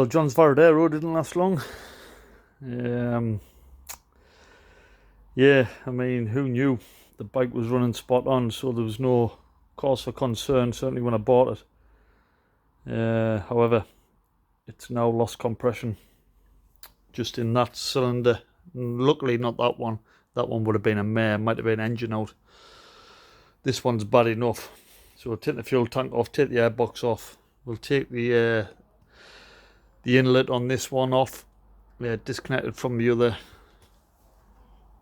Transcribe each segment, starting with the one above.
Well, John's Varadero didn't last long. Yeah, I mean, who knew? The bike was running spot on, so there was no cause for concern, certainly when I bought it. However, it's now lost compression just in that cylinder. Luckily not that one. That one would have been a mare, might have been engine out. This one's bad enough. So we'll take the fuel tank off, take the airbox off. We'll take the inlet on this one off. Disconnected from the other.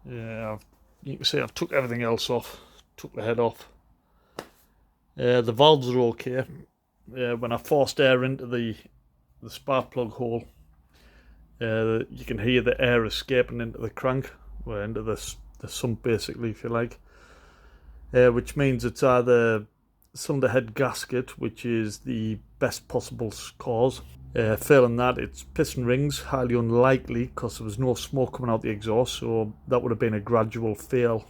You can see I've took everything else off. Took the head off. The valves are okay. When I forced air into the spark plug hole, you can hear the air escaping into the crank, or into the sump basically, if you like. Which means it's either cylinder head gasket, which is the best possible cause. Failing that, it's piston rings, highly unlikely because there was no smoke coming out the exhaust, so that would have been a gradual fail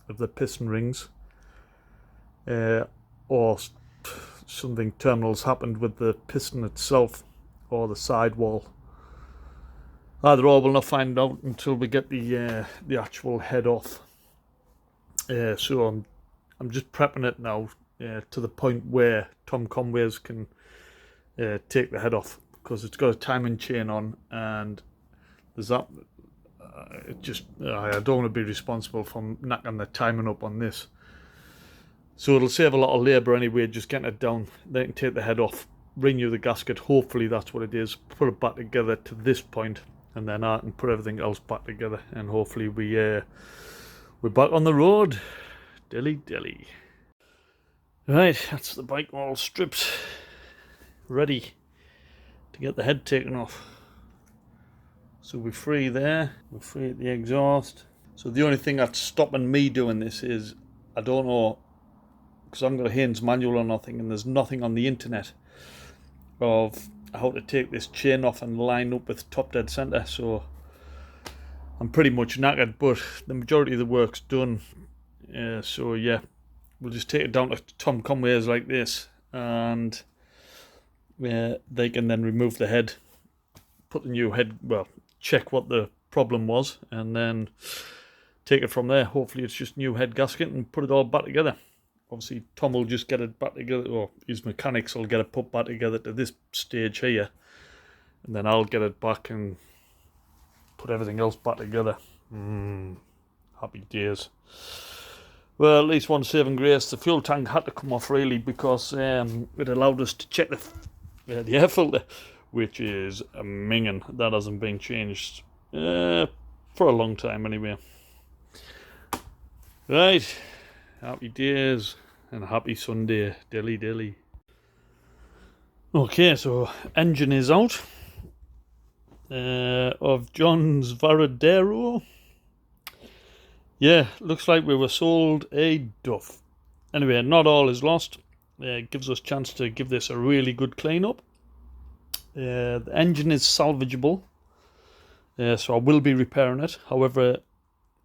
of the piston rings. Or something terminals happened with the piston itself or the sidewall. Either or, we'll not find out until we get the actual head off. So I'm just prepping it now to the point where Tom Conways can take the head off, because it's got a timing chain on, and there's that. I don't want to be responsible for knacking the timing up on this. So it'll save a lot of labour anyway, just getting it down. They can take the head off, renew the gasket, hopefully that's what it is, put it back together to this point, and then I can put everything else back together, and hopefully we're back on the road. Dilly. Right, that's the bike all stripped, ready to get the head taken off. So we're free there, we're free at the exhaust. So the only thing that's stopping me doing this is, I don't know, because I haven't got a Haynes manual or nothing, and there's nothing on the internet of how to take this chain off and line up with top dead centre. So I'm pretty much knackered, but the majority of the work's done. So yeah, we'll just take it down to Tom Conways like this, and they can then remove the head, put the new head, well, check what the problem was, and then take it from there. Hopefully it's just new head gasket, and put it all back together. Obviously Tom will just get it back together, or his mechanics will get it put back together to this stage here, and then I'll get it back and put everything else back together. Happy days. Well, at least one saving grace, the fuel tank had to come off really, because it allowed us to check the air filter, which is a minging. That hasn't been changed for a long time anyway. Right, happy days and a happy Sunday, Dilly. Okay, so engine is out of John's Varadero. Yeah, looks like we were sold a duff. Anyway, not all is lost. It gives us a chance to give this a really good clean up. The engine is salvageable, so I will be repairing it. However,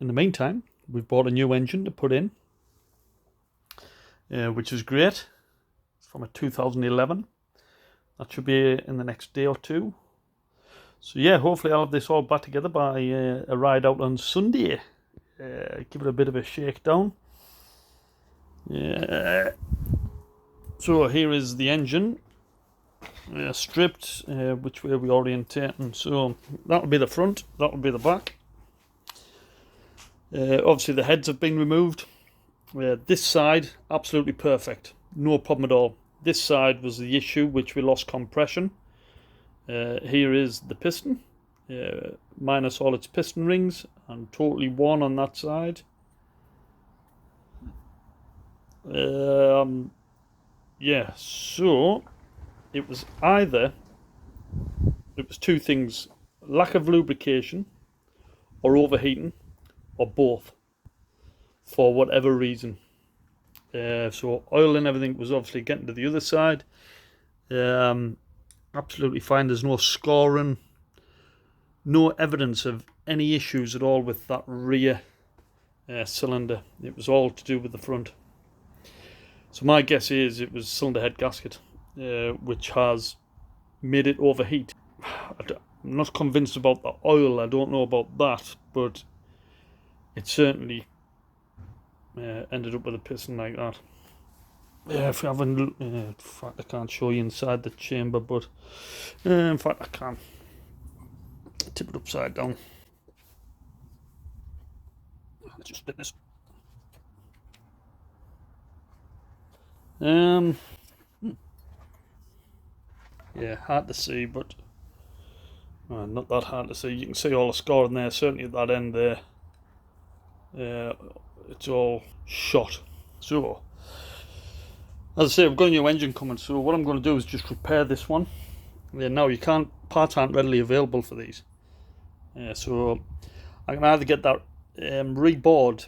in the meantime, we've bought a new engine to put in, which is great. It's from a 2011. That should be in the next day or two. So yeah, hopefully I'll have this all back together by a ride out on Sunday. Give it a bit of a shakedown. So here is the engine, stripped, which way we orientating. So that'll be the front, that'll be the back. Obviously the heads have been removed. This side, absolutely perfect, no problem at all. This side was the issue, which we lost compression. Here is the piston, minus all its piston rings, and totally worn on that side. Yeah, so it was two things: lack of lubrication, or overheating, or both, for whatever reason. So oil and everything was obviously getting to the other side. Absolutely fine. There's no scoring, no evidence of any issues at all with that rear cylinder. It was all to do with the front. So my guess is it was cylinder head gasket, which has made it overheat. I'm not convinced about the oil. I don't know about that, but it certainly ended up with a piston like that. Yeah, if you haven't, in fact, I can't show you inside the chamber, but in fact, I can tip it upside down. Let's just split this. Yeah, hard to see, but not that hard to see. You can see all the scoring there, certainly at that end there. It's all shot. So, as I say, I've got a new engine coming, so what I'm going to do is just repair this one. Now, parts aren't readily available for these. So, I can either get that rebored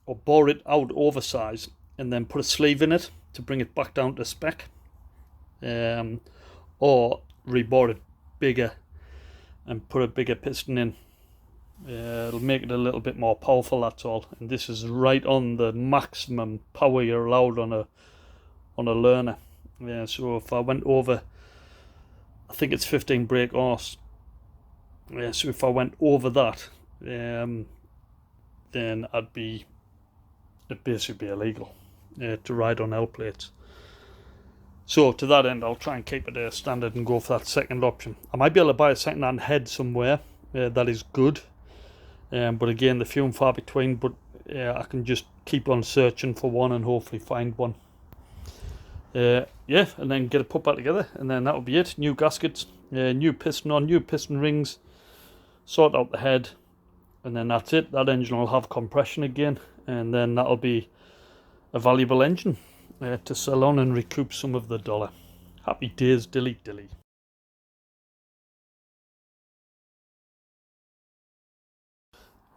or bore it out oversized and then put a sleeve in it to bring it back down to spec. Or rebore it bigger and put a bigger piston in. It'll make it a little bit more powerful, that's all. And this is right on the maximum power you're allowed on a learner. So if I went over, I think it's 15 brake horse. So if I went over that, then it'd basically be illegal to ride on L plates. So to that end, I'll try and keep it standard and go for that second option. I might be able to buy a second-hand head somewhere that is good, but again, the few and far between. But I can just keep on searching for one and hopefully find one. And then get it put back together, and then that'll be it. New gaskets, new piston on, new piston rings, sort out the head, and then that's it. That engine will have compression again, and then that'll be a valuable engine to sell on and recoup some of the dollar. Happy days, Dilly.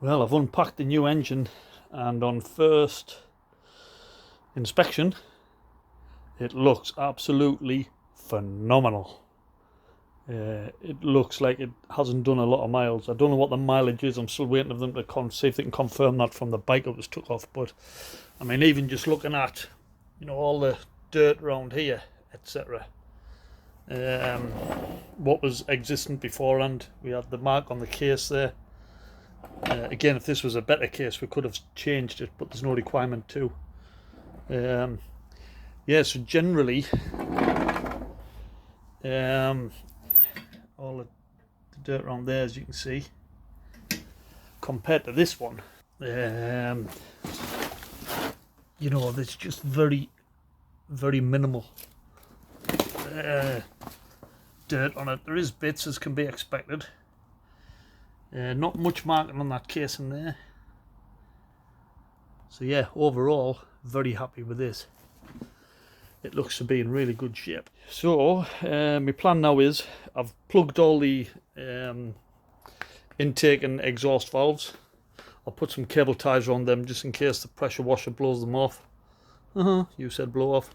Well, I've unpacked the new engine, and on first inspection, it looks absolutely phenomenal. It looks like it hasn't done a lot of miles. I don't know what the mileage is. I'm still waiting for them to see if they can confirm that from the bike it was took off. But I mean, even just looking at, all the dirt around here, etc. What was existent beforehand, we had the mark on the case there. Again, if this was a better case, we could have changed it, but there's no requirement to. So generally, all the dirt around there, as you can see, compared to this one, there's just very, very minimal dirt on it. There is bits, as can be expected. Not much marking on that casing there. So yeah, overall, very happy with this. It looks to be in really good shape. So my plan now is I've plugged all the intake and exhaust valves. I'll put some cable ties around them just in case the pressure washer blows them off. You said blow off.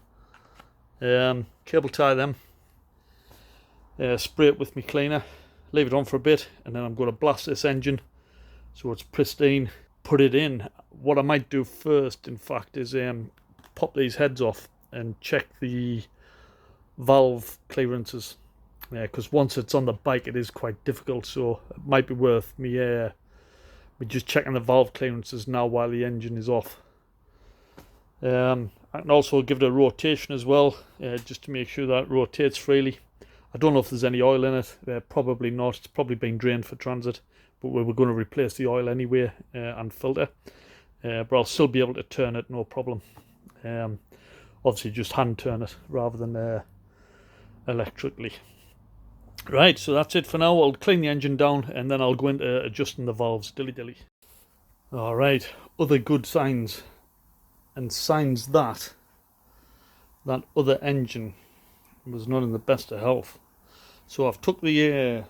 Cable tie them. Spray it with my cleaner. Leave it on for a bit, and then I'm going to blast this engine so it's pristine. Put it in. What I might do first, in fact, is pop these heads off and check the valve clearances, because once it's on the bike it is quite difficult, so it might be worth me just checking the valve clearances now while the engine is off. I can also give it a rotation as well, just to make sure that it rotates freely. I don't know if there's any oil in it, probably not. It's probably been drained for transit, but we were going to replace the oil anyway and filter, but I'll still be able to turn it, no problem. Obviously just hand turn it rather than electrically. Right, so that's it for now. I'll clean the engine down and then I'll go into adjusting the valves. Dilly. Alright, other good signs, and signs that other engine was not in the best of health. So I've took the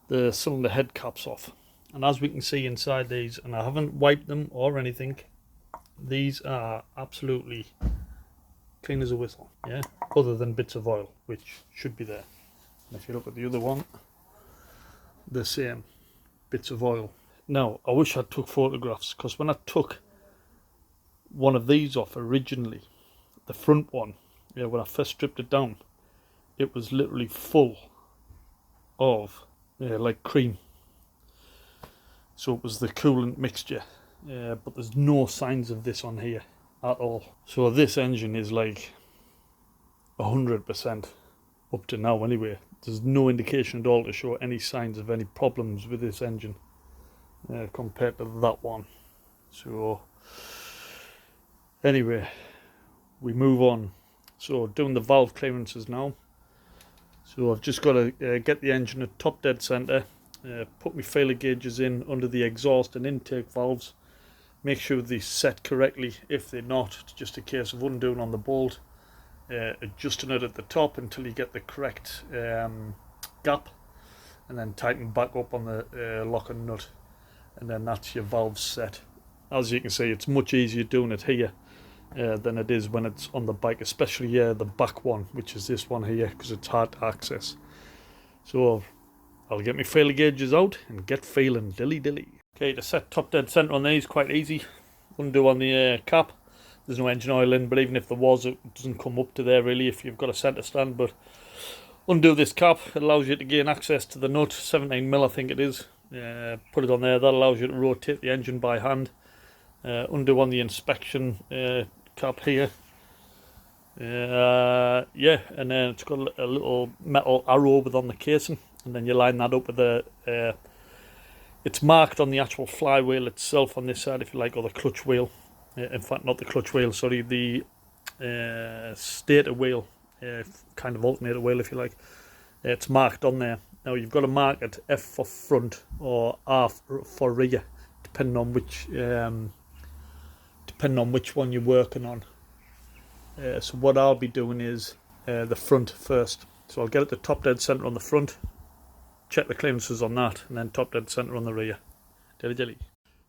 cylinder head caps off, and as we can see inside these, and I haven't wiped them or anything, these are absolutely clean as a whistle, yeah, other than bits of oil which should be there. And if you look at the other one, the same bits of oil. Now I wish I took photographs, because when I took one of these off originally, the front one, when I first stripped it down, it was literally full of like cream. So it was the coolant mixture, but there's no signs of this on here at all. So this engine is like 100% up to now anyway. There's no indication at all to show any signs of any problems with this engine compared to that one. So anyway, we move on. So doing the valve clearances now. So I've just got to get the engine at top dead centre, put my feeler gauges in under the exhaust and intake valves, make sure they're set correctly. If they're not, it's just a case of undoing on the bolt, adjusting it at the top until you get the correct gap, and then tighten back up on the lock and nut, and then that's your valve set. As you can see, it's much easier doing it here than it is when it's on the bike, especially the back one, which is this one here, because it's hard to access. So I'll get my feeler gauges out and get feeling dilly dilly. Okay, to set top dead centre on these, quite easy. Undo on the cap. There's no engine oil in, but even if there was, it doesn't come up to there really if you've got a centre stand. But undo this cap. It allows you to gain access to the nut, 17mm I think it is. Put it on there. That allows you to rotate the engine by hand. Undo on the inspection cap here. Yeah, and then it's got a little metal arrow on the casing, and then you line that up with a it's marked on the actual flywheel itself on this side, if you like, or the clutch wheel. In fact, not the clutch wheel, sorry, the stator wheel, kind of alternator wheel, if you like. It's marked on there. Now you've got to mark it F for front or R for rear, depending on which one you're working on. So what I'll be doing is the front first. So I'll get it to top dead centre on the front, check the clearances on that, and then top dead centre on the rear. Dilly dilly.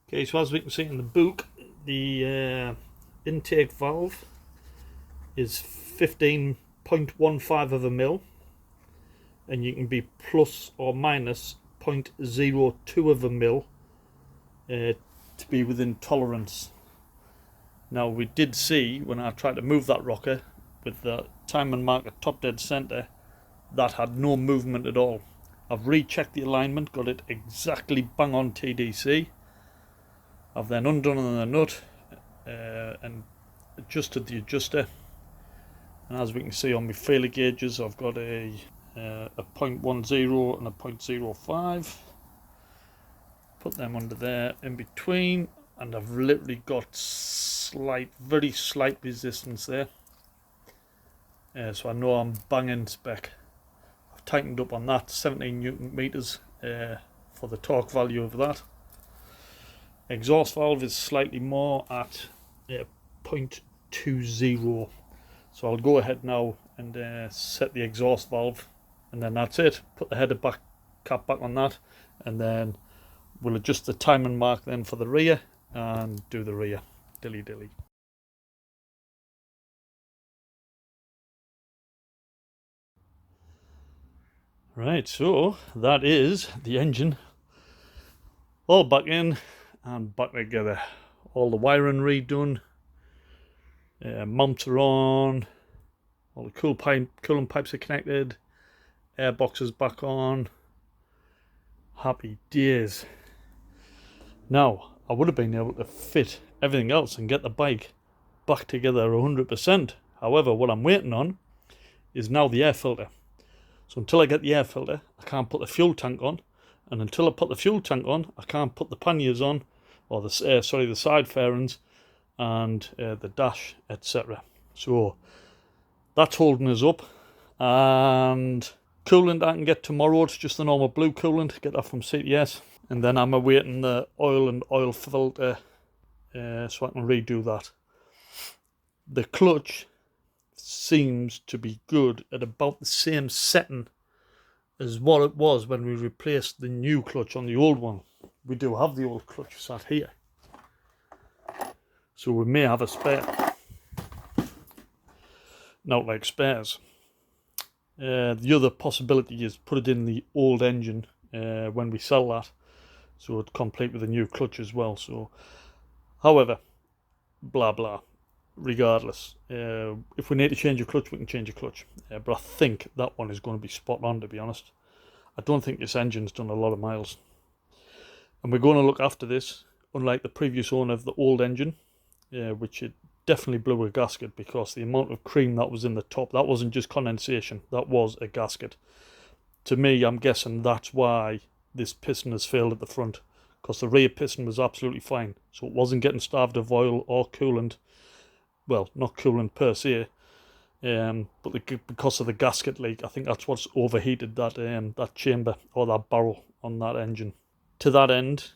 Okay, so as we can see in the book, the intake valve is 15.15 of a mil, and you can be plus or minus 0.02 of a mil to be within tolerance. Now we did see when I tried to move that rocker with the timing marker top dead centre, that had no movement at all. I've rechecked the alignment, got it exactly bang on TDC. I've then undone on the nut and adjusted the adjuster, and as we can see on my feeler gauges, I've got a 0.10 and a 0.05. Put them under there in between, and I've literally got very slight resistance there. So I know I'm banging spec. I've tightened up on that, 17 Newton meters for the torque value of that. Exhaust valve is slightly more at 0.20. So I'll go ahead now and set the exhaust valve, and then that's it. Put the header cap back on that, and then we'll adjust the timing mark then for the rear and do the rear. Dilly dilly. Right, so that is the engine all back in and back together. All the wiring redone, mounts are on, all the coolant pipes are connected, air boxes back on. Happy days. Now I would have been able to fit everything else and get the bike back together 100%. However, what I'm waiting on is now the air filter. So until I get the air filter, I can't put the fuel tank on, and until I put the fuel tank on, I can't put the panniers on, or the side fairings and the dash, etc. So that's holding us up. And coolant I can get tomorrow. It's just the normal blue coolant. Get that from CTS, and then I'm awaiting the oil and oil filter, so I can redo that. The clutch seems to be good at about the same setting as what it was when we replaced the new clutch on the old one. We do have the old clutch sat here, so we may have a spare. Not like spares. The other possibility is put it in the old engine when we sell that, so it's complete with a new clutch as well. So, however, blah blah. Regardless, if we need to change a clutch, we can change a clutch. But I think that one is going to be spot on, to be honest. I don't think this engine's done a lot of miles. And we're going to look after this, unlike the previous owner of the old engine, which it definitely blew a gasket, because the amount of cream that was in the top, that wasn't just condensation, that was a gasket. To me, I'm guessing that's why this piston has failed at the front, because the rear piston was absolutely fine, so it wasn't getting starved of oil or coolant. Well, not coolant per se, but because of the gasket leak, I think that's what's overheated that chamber or that barrel on that engine. To that end,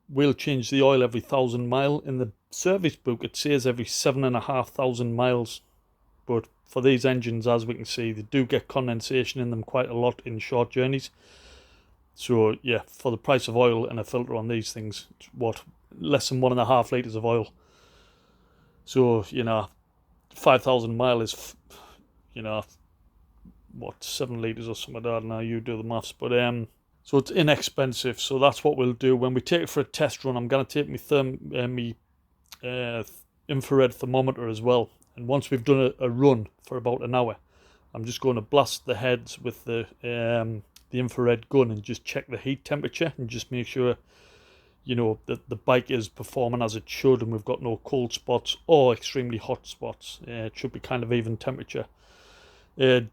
we'll change the oil every 1,000 mile. In the service book it says every 7,500 miles, but for these engines, as we can see, they do get condensation in them quite a lot in short journeys. So yeah, for the price of oil and a filter on these things, it's what, less than 1.5 litres of oil. So, you know, 5,000 mile is, you know, what, 7 litres or something like that. Now you do the maths, but so it's inexpensive. So that's what we'll do when we take it for a test run. I'm going to take my infrared thermometer as well, and once we've done a run for about an hour, I'm just going to blast the heads with the infrared gun and just check the heat temperature and just make sure, you know, that the bike is performing as it should and we've got no cold spots or extremely hot spots. It should be kind of even temperature,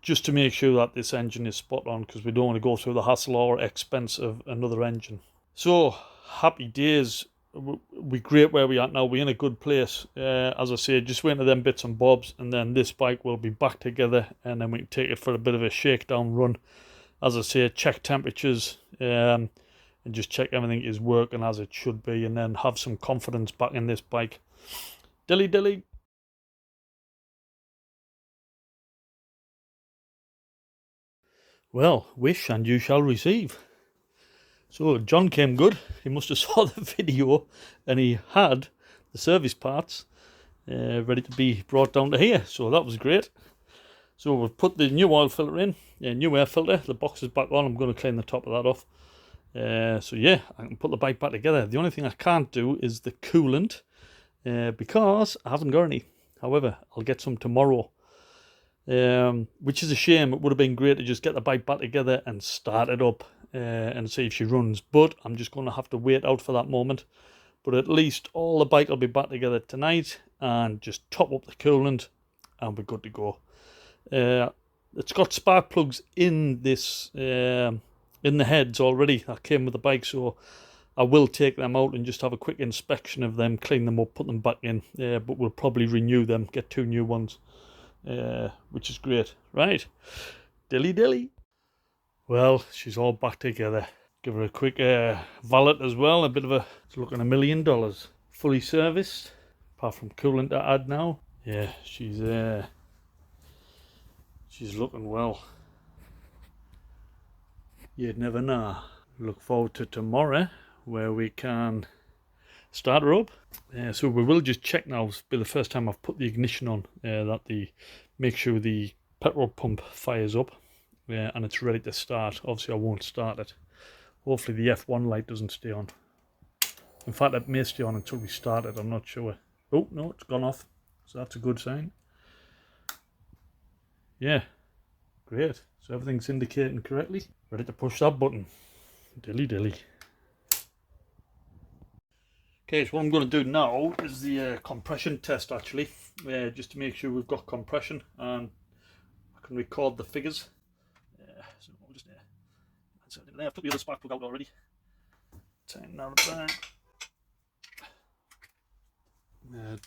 just to make sure that this engine is spot on, because we don't want to go through the hassle or expense of another engine. So happy days. We're great where we are now. We're in a good place. As I say, just waiting for them bits and bobs, and then this bike will be back together, and then we can take it for a bit of a shakedown run. As I say, check temperatures, and just check everything is working as it should be, and then have some confidence back in this bike. Dilly. Well, wish and you shall receive. So John came good. He must have saw the video, and he had the service parts ready to be brought down to here. So that was great. So we've put the new oil filter in, new air filter. The box is back on. I'm going to clean the top of that off. So yeah, I can put the bike back together. The only thing I can't do is the coolant, because I haven't got any. However, I'll get some tomorrow. Which is a shame. It would have been great to just get the bike back together and start it up and see if she runs, but I'm just going to have to wait out for that moment. But at least all the bike will be back together tonight, and just top up the coolant and we're good to go. It's got spark plugs in this in the heads already that came with the bike, so I will take them out and just have a quick inspection of them, clean them up, put them back in, but we'll probably renew them, get 2 new ones. Which is great. Right, Dilly. Well, she's all back together. Give her a quick valet as well. A bit of a, it's looking $1 million. Fully serviced, apart from coolant to add now. Yeah, she's looking well. You'd never know. Look forward to tomorrow, where we can start her up. So we will just check now. It'll be the first time I've put the ignition on, make sure the petrol pump fires up, and it's ready to start. Obviously I won't start it. Hopefully the F1 light doesn't stay on. In fact, it may stay on until we start it. I'm not sure. Oh no, it's gone off, so that's a good sign. Yeah, great. So everything's indicating correctly. Ready to push that button. Dilly. Okay, so what I'm going to do now is the compression test, actually, just to make sure we've got compression and I can record the figures. So we'll just I've put the other spark plug out already. Tighten that back.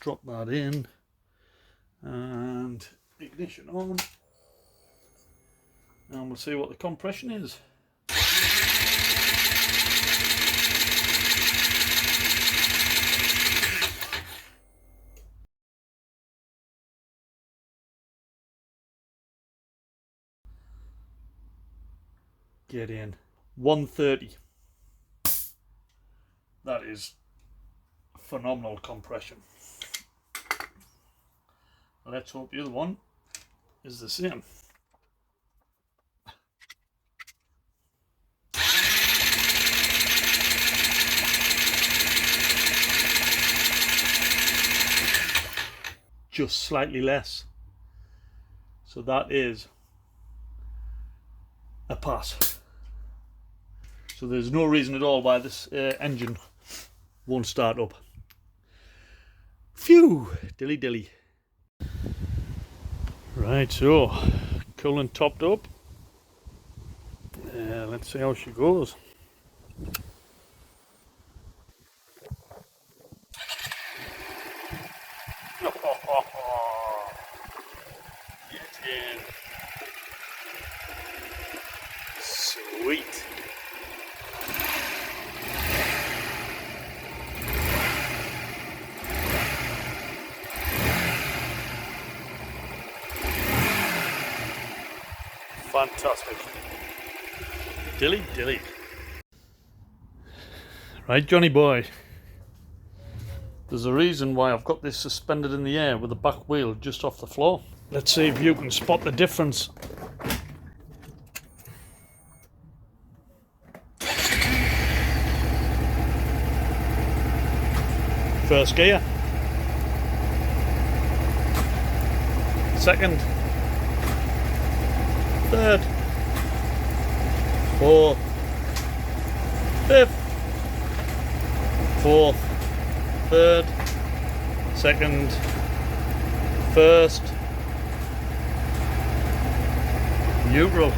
Drop that in and ignition on, and we'll see what the compression is. Get in. 130. That is phenomenal compression. Let's hope the other one is the same. Just slightly less. So that is a pass. So there's no reason at all why this engine won't start up. Phew, dilly dilly. Right, so coolant topped up. Let's see how she goes. Get in. Sweet. Fantastic. Dilly dilly. Right, Johnny boy. There's a reason why I've got this suspended in the air with the back wheel just off the floor. Let's see if you can spot the difference. First gear. Second. Third. Fourth. Fifth. Fourth. Third. Second. First. Neutral.